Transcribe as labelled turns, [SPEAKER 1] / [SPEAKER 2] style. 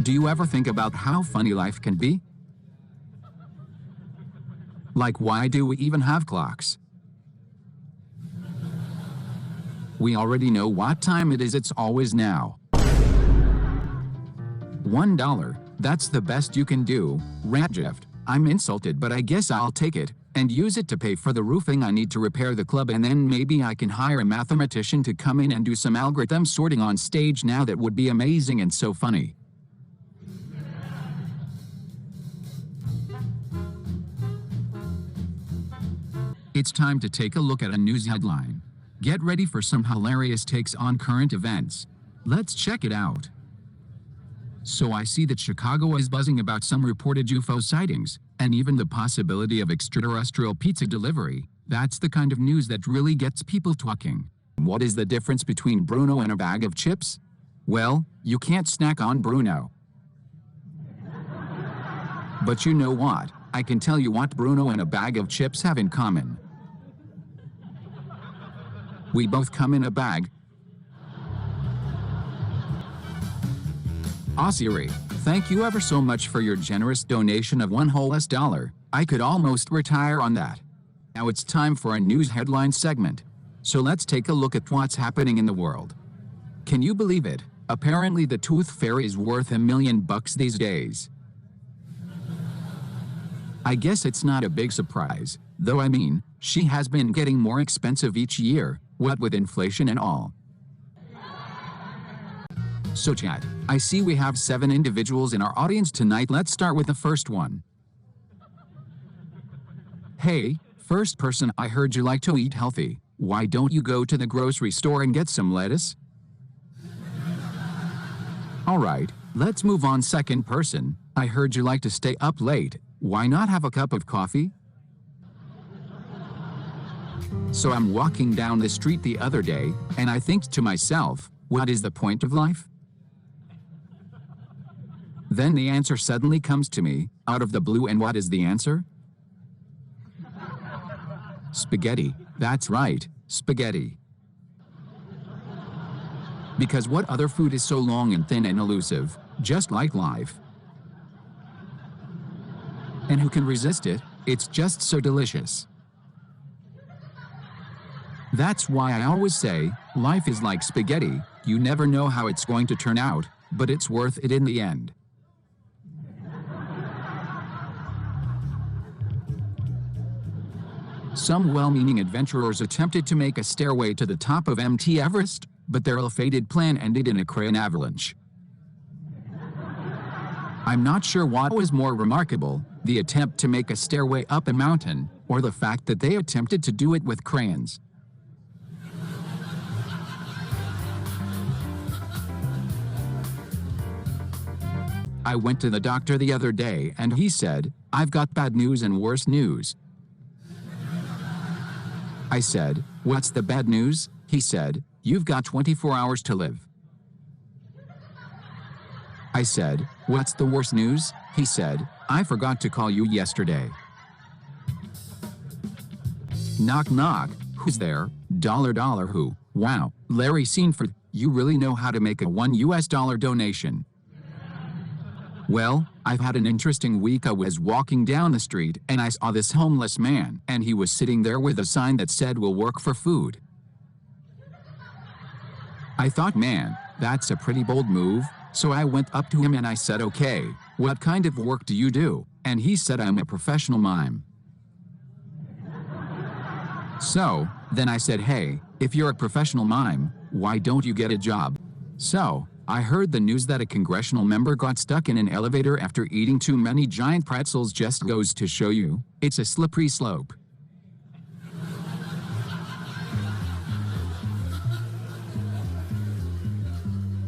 [SPEAKER 1] Do you ever think about how funny life can be? Like, why do we even have clocks? We already know what time it is, it's always now. $1, that's the best you can do, Rajiv. I'm insulted, but I guess I'll take it, and use it to pay for the roofing I need to repair the club, and then maybe I can hire a mathematician to come in and do some algorithm sorting on stage. Now that would be amazing and so funny. It's time to take a look at a news headline. Get ready for some hilarious takes on current events. Let's check it out. So I see that Chicago is buzzing about some reported UFO sightings, and even the possibility of extraterrestrial pizza delivery. That's the kind of news that really gets people talking. What is the difference between Bruno and a bag of chips? Well, you can't snack on Bruno. But you know what? I can tell you what Bruno and a bag of chips have in common. We both come in a bag. Siri, thank you ever so much for your generous donation of $1. I could almost retire on that. Now it's time for a news headline segment. So let's take a look at what's happening in the world. Can you believe it? Apparently the tooth fairy is worth $1 million these days. I guess it's not a big surprise, though. I mean, she has been getting more expensive each year, what with inflation and all. So chat, I see we have 7 individuals in our audience tonight. Let's start with the first one. Hey, first person, I heard you like to eat healthy. Why don't you go to the grocery store and get some lettuce? Alright, let's move on. Second person, I heard you like to stay up late. Why not have a cup of coffee? So I'm walking down the street the other day, and I think to myself, what is the point of life? Then the answer suddenly comes to me, out of the blue, and what is the answer? Spaghetti. That's right, spaghetti. Because what other food is so long and thin and elusive, just like life? And who can resist it? It's just so delicious. That's why I always say, life is like spaghetti, you never know how it's going to turn out, but it's worth it in the end. Some well-meaning adventurers attempted to make a stairway to the top of Mt. Everest, but their ill-fated plan ended in a crane avalanche. I'm not sure what was more remarkable, the attempt to make a stairway up a mountain, or the fact that they attempted to do it with cranes. I went to the doctor the other day and he said, "I've got bad news and worse news." I said, "What's the bad news?" He said, "You've got 24 hours to live." I said, "What's the worst news?" He said, "I forgot to call you yesterday." Knock knock, who's there? Dollar who? Wow, Larry Seinfeld, you really know how to make a $1 donation. Well, I've had an interesting week. I was walking down the street and I saw this homeless man, and he was sitting there with a sign that said "We'll work for food." I thought, man, that's a pretty bold move, so I went up to him and I said, "Okay, what kind of work do you do?" And he said, "I'm a professional mime." So, then I said, "Hey, if you're a professional mime, why don't you get a job?" So, I heard the news that a congressional member got stuck in an elevator after eating too many giant pretzels. Just goes to show you, it's a slippery slope.